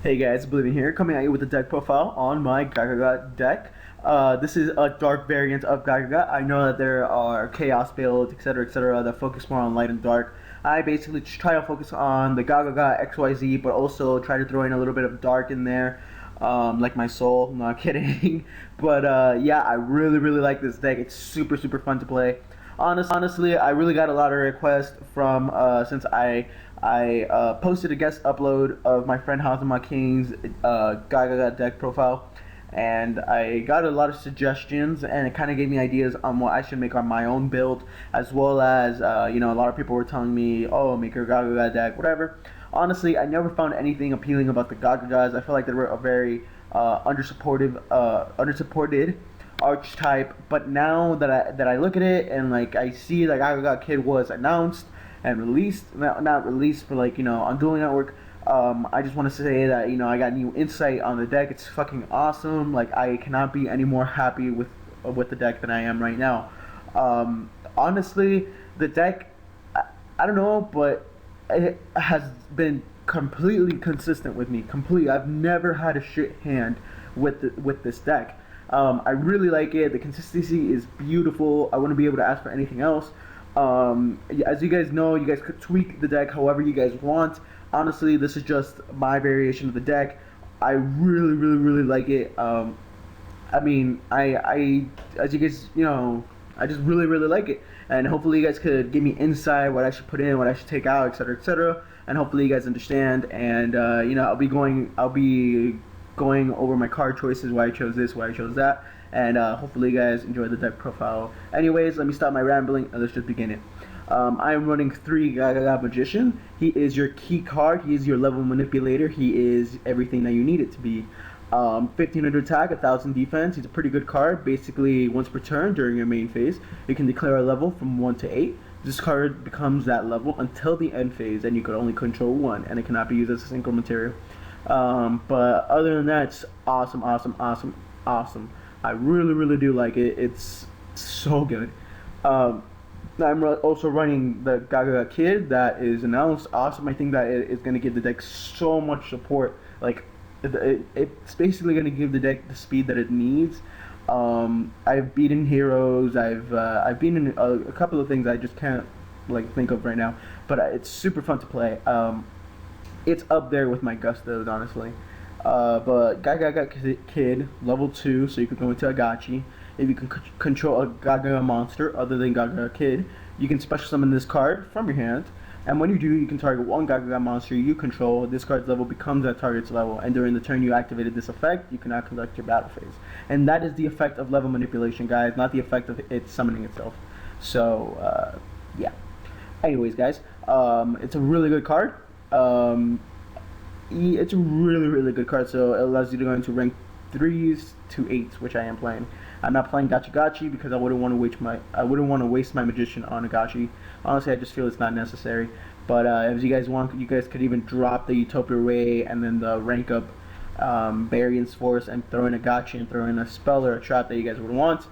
Hey guys, Oblivion here, coming at you with the deck profile on my Gagaga deck. This is a dark variant of Gagaga. I know that there are chaos builds, etc., that focus more on light and dark. I basically try to focus on the Gagaga XYZ, but also try to throw in a little bit of dark in there, like my soul. Not kidding. But yeah, I really like this deck. It's super fun to play. Honestly, I really got a lot of requests from since I posted a guest upload of my friend Hazama King's Gagaga deck profile, and I got a lot of suggestions, and it kind of gave me ideas on what I should make on my own build, as well as you know, a lot of people were telling me, oh, make your Gagaga deck, whatever. Honestly, I never found anything appealing about the Gagagas. I feel like they were a very undersupported archetype, but now that I look at it and like I see that Gagaga Kid was announced and released, not released, but like, you know, on Dueling Network, I just want to say that, you know, I got new insight on the deck. It's fucking awesome. Like, I cannot be any more happy with the deck than I am right now. Honestly, the deck, I don't know, but it has been completely consistent with me. Completely, I've never had a shit hand with this deck. I really like it. The consistency is beautiful. I wouldn't be able to ask for anything else. As you guys know, you guys could tweak the deck however you guys want. Honestly, this is just my variation of the deck. I really like it. I mean, I as you guys, you know, I just really like it, and hopefully you guys could give me insight, what I should put in, what I should take out, etc., and hopefully you guys understand. And you know, I'll be going over my card choices, why I chose this, why I chose that, and hopefully you guys enjoy the deck profile. Anyways, let me stop my rambling and let's just begin it. I am running 3 Gagaga Magician. He is your key card, he is your level manipulator, he is everything that you need it to be. 1500 attack, 1000 defense. He's a pretty good card. Basically, once per turn during your main phase, you can declare a level from 1 to 8. This card becomes that level until the end phase, and you could only control 1, and it cannot be used as a synchro material. But other than that, it's awesome. I really do like it. It's so good. I'm also running the Gagaga Kid that is announced. Awesome. I think that it's going to give the deck so much support. Like, it's basically going to give the deck the speed that it needs. I've beaten heroes. I've been in a couple of things I just can't like think of right now. But it's super fun to play. It's up there with my Gustos, honestly. But Gagaga Kid, level 2, so you can go into a gachi. If you can control a Gagaga monster other than Gagaga Kid, you can special summon this card from your hand. And when you do, you can target one Gagaga monster you control. This card's level becomes that target's level. And during the turn you activated this effect, you cannot conduct your battle phase. And that is the effect of level manipulation, guys, not the effect of it summoning itself. So, yeah. Anyways, guys, it's a really good card. It's a really good card, so it allows you to go into rank 3s to 8s, which I am playing. I'm not playing gachi because I wouldn't want to waste my magician on a gachi. Honestly, I just feel it's not necessary. But if you guys want, you guys could even drop the Utopia Ray and then the rank up Variance Force and throw in a gachi and throw in a spell or a trap that you guys would want.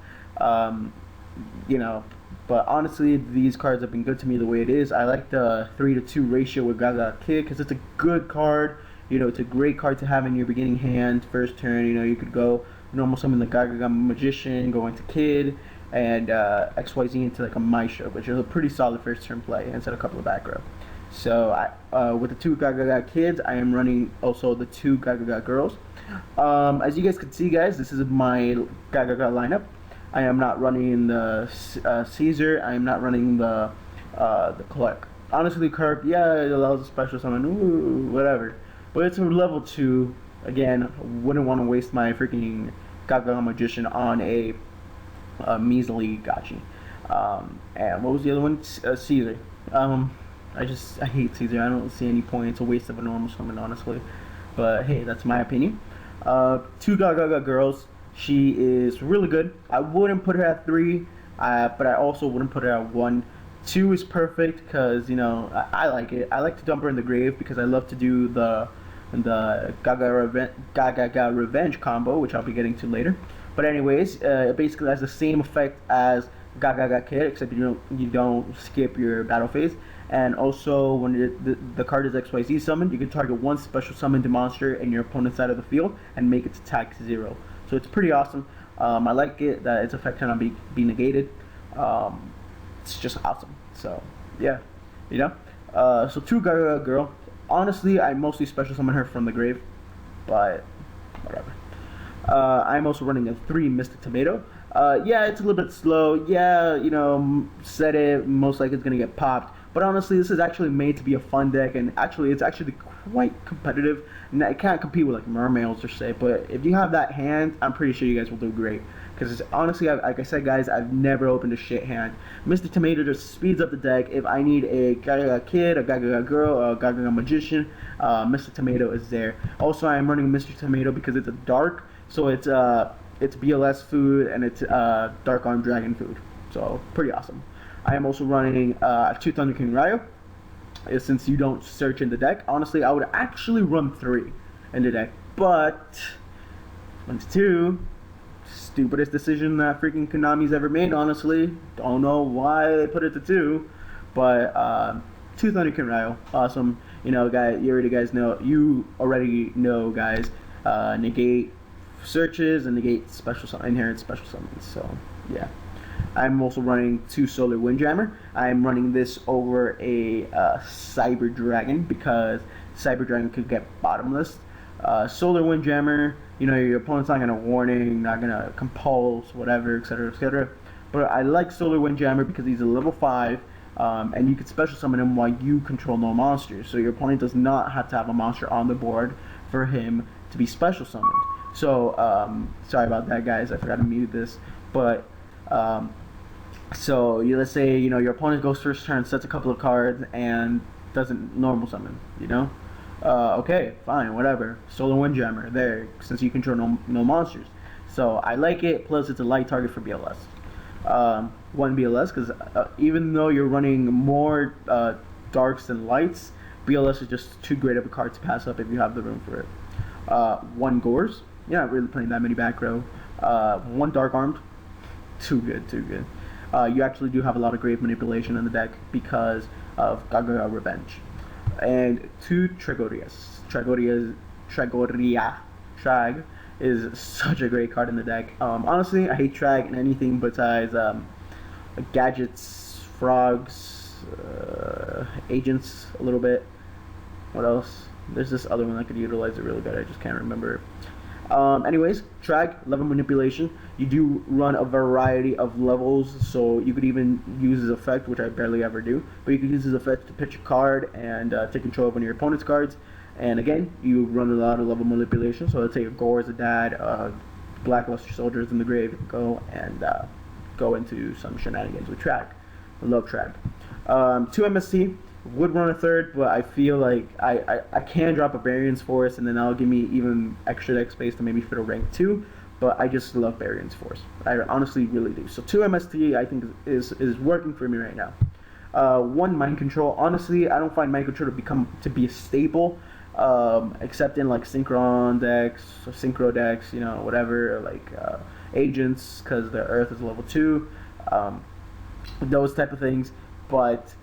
You know. But honestly, these cards have been good to me the way it is. I like the 3-to-2 ratio with Gagaga Kid because it's a good card. You know, it's a great card to have in your beginning hand, first turn. You know, you could go normal summon the Gagaga Magician, go into Kid, and XYZ into like a Maestro, which is a pretty solid first turn play instead of a couple of back row. So with the 2 Gagaga Kids, I am running also the 2 Gagaga Girls. As you guys can see, guys, this is my Gagaga lineup. I am not running the Caesar. I am not running the Clark. Honestly, Clark, yeah, it allows a special summon, ooh, whatever. But it's a level 2. Again, wouldn't want to waste my freaking Gagaga Magician on a measly gachi. And what was the other one? Caesar. I hate Caesar. I don't see any point. It's a waste of a normal summon, honestly. But hey, that's my opinion. 2 Gagaga Girls. She is really good. I wouldn't put her at 3, but I also wouldn't put her at 1. 2 is perfect because, you know, I like it. I like to dump her in the grave because I love to do the Gagaga Revenge combo, which I'll be getting to later. But anyways, it basically has the same effect as Gagaga Kid, except you don't skip your battle phase. And also, when the card is XYZ summoned, you can target one special summoned monster in your opponent's side of the field and make its attack 0. So it's pretty awesome. I like it that its effect cannot be negated. It's just awesome. So yeah, you know. So 2 Gagaga Girl. Honestly, I mostly special summon her from the grave, but whatever. I'm also running a 3 Mystic Tomato. Yeah, it's a little bit slow. Yeah, you know, said it, most likely it's gonna get popped. But honestly, this is actually made to be a fun deck, and actually, it's actually quite competitive. Now, it can't compete with like mermaids or say, but if you have that hand, I'm pretty sure you guys will do great. Because honestly, like I said, guys, I've never opened a shit hand. Mr. Tomato just speeds up the deck. If I need a Gagaga Kid, a Gagaga Girl, a Gagaga Magician, Mr. Tomato is there. Also, I am running Mr. Tomato because it's a dark, so it's BLS food and it's Dark Arm Dragon food. So pretty awesome. I am also running 2 Thunder King Ryo. Since you don't search in the deck, honestly, I would actually run 3 in the deck, but runs 2. Stupidest decision that freaking Konami's ever made, honestly. Don't know why they put it to 2, but 2 Thunder King Ryo, awesome. You know, guys, you already know, guys. Negate searches and negate inherent special summons. So yeah. I'm also running 2 Solar Windjammer. I'm running this over a Cyber Dragon because Cyber Dragon could get bottomless. Solar Windjammer, you know, your opponent's not gonna warning, not gonna compulse, whatever, etc., etc. But I like Solar Windjammer because he's a level 5, and you can special summon him while you control no monsters. So your opponent does not have to have a monster on the board for him to be special summoned. So sorry about that, guys. I forgot to mute this, but. So let's say your opponent goes first turn, sets a couple of cards, and doesn't normal summon. Okay, fine, whatever. Solar Windjammer there, since you control no monsters. So I like it. Plus, it's a light target for BLS. 1 BLS because even though you're running more darks than lights, BLS is just too great of a card to pass up if you have the room for it. 1 Gores. You're not really playing that many back row. 1 Dark Armed. Too good, too good. You actually do have a lot of grave manipulation in the deck because of Gagaga Revenge. And 2 Tregorias. Trag is such a great card in the deck. Honestly, I hate Trag and anything besides gadgets, frogs, agents a little bit. What else? There's this other one that could utilize it really good. I just can't remember. Anyways, Trag, level manipulation. You do run a variety of levels, so you could even use his effect, which I barely ever do, but you could use his effect to pitch a card and take control of one of your opponent's cards. And again, you run a lot of level manipulation, so let's take a Gore as a dad, Blackluster Soldiers in the grave, go into some shenanigans with Trag. I love Trag. 2 MST. Would run a 3rd, but I feel like I can drop a Variance Force, and then that'll give me even extra deck space to maybe fit a rank 2. But I just love Variance Force. I honestly really do. So 2 MST I think is working for me right now. 1 Mind Control. Honestly, I don't find Mind Control to be a staple, except in like Synchron decks or Synchro decks, whatever, like agents, because the Earth is level 2, those type of things. But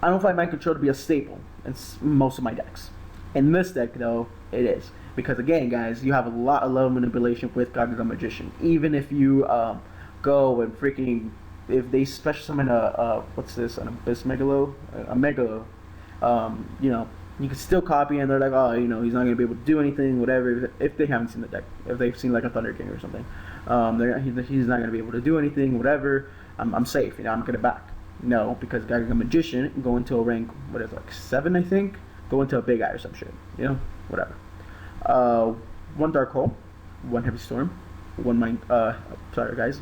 I don't find Mind Control to be a staple in most of my decks. In this deck, though, it is. Because, again, guys, you have a lot of level manipulation with Gagaga Magician. Even if you go and freaking... If they special summon what's this? An Abyss Megalo? A Megalo. You can still copy, and they're like, oh, he's not going to be able to do anything, whatever. If they haven't seen the deck. If they've seen, like, a Thunder King or something. He's not going to be able to do anything, whatever. I'm safe, I'm going to back. No, because Gagaga Magician go into a rank, what is it, like 7, I think? Go into a big eye or some shit, whatever. 1 Dark Hole, 1 Heavy Storm, 1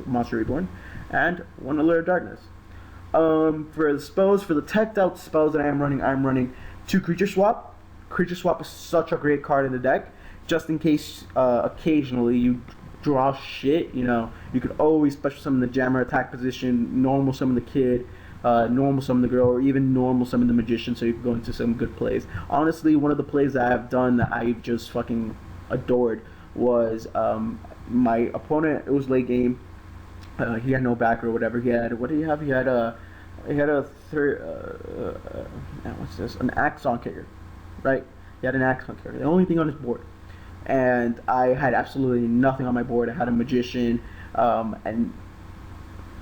Monster Reborn, and 1 Allure of Darkness. For the spells, for the teched out spells that I'm running 2 Creature Swap. Creature Swap is such a great card in the deck, just in case occasionally you draw shit, you could always special summon the Jammer attack position, normal summon the Kid, normal summon the Girl, or even normal summon the Magician, so you can go into some good plays. Honestly, one of the plays that I've done that I've just fucking adored was my opponent, it was late game, He had no backer or whatever. He had, what did he have? He had a what's this? An Axon kicker, right? He had an Axon kicker. The only thing on his board, and I had absolutely nothing on my board. I had a magician, and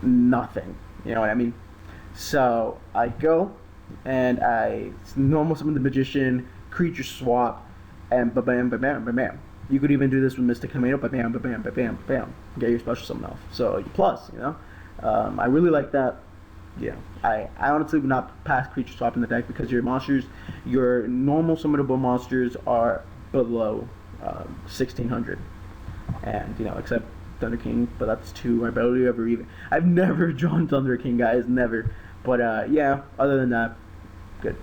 nothing. You know what I mean? So I go and I normal summon the magician, creature swap, and ba bam, ba bam, ba bam. You could even do this with Mystic Tomato, ba bam, ba bam, ba bam, ba bam. Get your special summon off. So plus, you know, I really like that. Yeah, I honestly would not pass creature swap in the deck because your monsters, your normal summonable monsters are below 1600, and you know, except Thunder King, but that's 2. I barely ever even. I've never drawn Thunder King, guys, never. But yeah, other than that, good.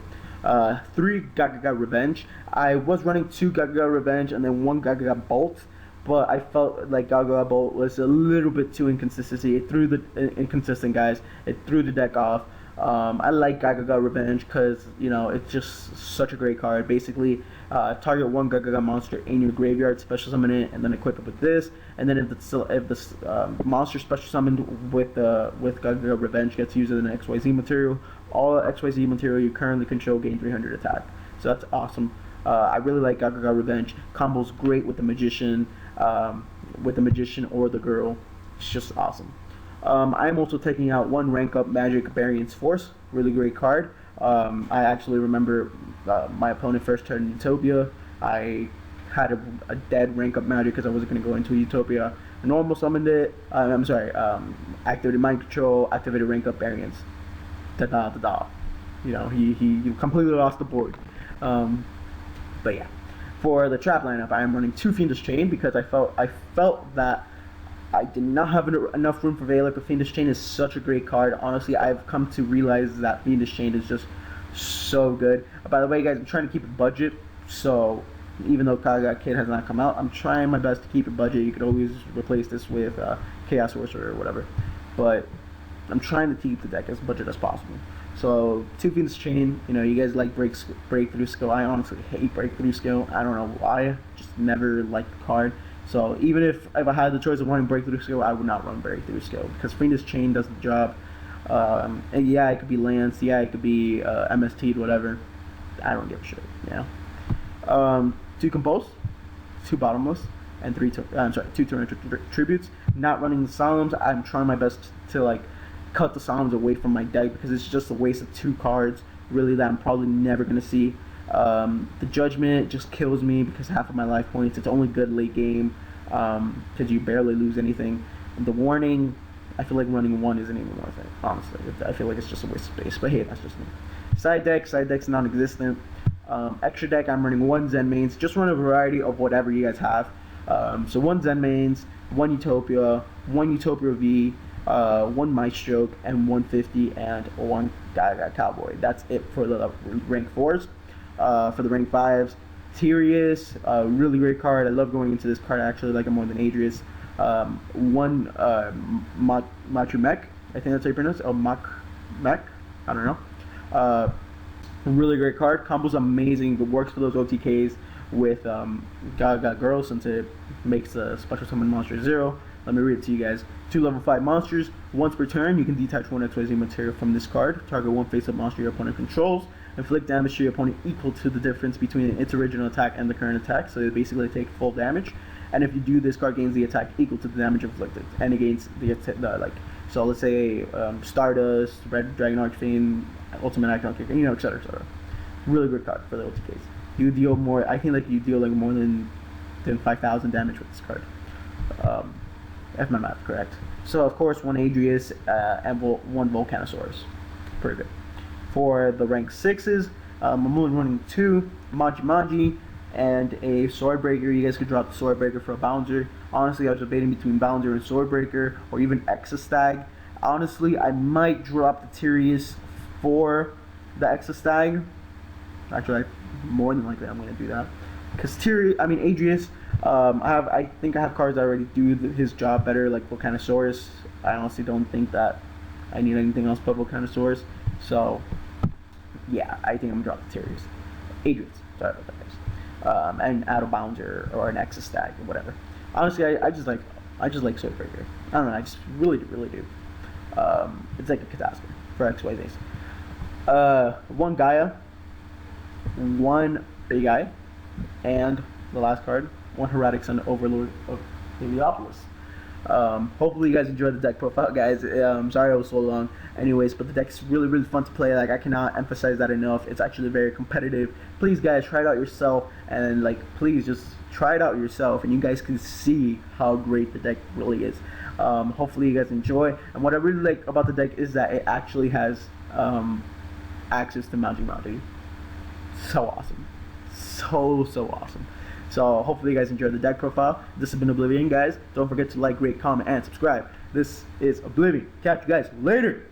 3 Gagaga Revenge. I was running 2 Gagaga Revenge and then 1 Gagaga Bolt, but I felt like Gagaga Bolt was a little bit too inconsistent. It threw inconsistent, guys. It threw the deck off. I like Gagaga Revenge because, you know, it's just such a great card. Basically, target 1 Gagaga monster in your graveyard, special summon it, and then equip it with this. And then if the monster special summoned with Gagaga Revenge gets used as an XYZ material, all XYZ material you currently control gain 300 attack. So that's awesome. I really like Gagaga Revenge. Combo's great with the magician or the girl. It's just awesome. I'm also taking out 1 rank up Magic Variance Force. Really great card. I actually remember my opponent first turned Utopia. I had a dead rank up Magic because I wasn't going to go into Utopia. I normal summoned it. Activated Mind Control, activated rank up Variance. Da-da-da-da. You know, he completely lost the board. But yeah. For the trap lineup, I am running 2 Fiendish Chain because I felt that I did not have enough room for Valak, but Fiendish Chain is such a great card. Honestly, I've come to realize that Fiendish Chain is just so good. By the way, guys, I'm trying to keep it budget, so even though Gagaga Kid has not come out, I'm trying my best to keep it budget. You could always replace this with Chaos Sorcerer or whatever, but I'm trying to keep the deck as budget as possible. So 2 Fiendish Chain, you know, you guys like Breakthrough Skill. I honestly hate Breakthrough Skill. I don't know why, just never liked the card. So even if I had the choice of running Breakthrough Skill, I would not run Breakthrough Skill because Fiendish Chain does the job. And yeah, it could be Lance, yeah, it could be MST, whatever. I don't give a shit, you know. 2 Compose, 2 Bottomless, and 2 Torrential Tributes. Not running the Solemns. I'm trying my best to like cut the Solemns away from my deck because it's just a waste of 2 cards, really, that I'm probably never going to see. The Judgment just kills me because half of my life points. It's only good late game because you barely lose anything. The Warning, I feel like running 1 isn't even worth it, honestly. I feel like it's just a waste of space, but hey, that's just me. Side deck's non-existent. Extra deck, I'm running 1 Zen Mains. Just run a variety of whatever you guys have. So 1 Zen Mains, 1 Utopia, 1 Utopia V, 1 Maestro, and 150, and 1 Gagaga Cowboy. That's it for the rank 4s. For the rank 5s, Tyrius, really great card. I love going into this card. I actually like it more than Adrius. 1 Machu Mech, I think that's how you pronounce it. Oh, Mech, I don't know. Really great card. Combo's amazing. It works for those OTKs with Gagaga Girl since it makes a special summon monster 0. Let me read it to you guys. 2 level 5 monsters. Once per turn, you can detach 1 XYZ material from this card. Target 1 face-up monster your opponent controls. Inflict damage to your opponent equal to the difference between its original attack and the current attack. So they basically take full damage. And if you do, this card gains the attack equal to the damage inflicted. And it gains the so let's say Stardust, Red Dragon Archfiend, Ultimate Icon Kicker, you know, etc., etc. Really good card for the OTKs. You deal more. I think like you deal like more than 5,000 damage with this card. If my math correct. So of course 1 Adrius and 1 Volcanosaurus. Pretty good. For the rank 6s, I'm only running 2 Maji and a Swordbreaker. You guys could drop the Swordbreaker for a Bouncer. Honestly, I was debating between Bouncer and Swordbreaker, or even Exostag. Honestly, I might drop the Tyrius for the Exostag. Actually, more than likely, I'm going to do that. Because Adrius, I think I have cards that already do his job better, like Volcanosaurus. I honestly don't think that I need anything else but Volcanosaurus. So, yeah, I think I'm going to drop the Tyrius. Adrius, sorry about that, guys. And add a Bouncer or an Exostag or whatever. Honestly, I just like Swordbreaker. I don't know. I just really do. It's like a catastrophe for XYZs. One Gaia, one Big Eye, and the last card, one Heretics Sun Overlord of Heliopolis. Hopefully you guys enjoyed the deck profile, guys. Sorry it was so long. Anyways, but the deck's really fun to play. Like, I cannot emphasize that enough. It's actually very competitive. Please, guys, try it out yourself, and like, please just try it out yourself, and you guys can see how great the deck really is. Hopefully you guys enjoy. And what I really like about the deck is that it actually has access to Magic Mountain. So awesome. So awesome. So hopefully you guys enjoyed the deck profile. This has been Oblivion, guys. Don't forget to like, rate, comment, and subscribe. This is Oblivion. Catch you guys later.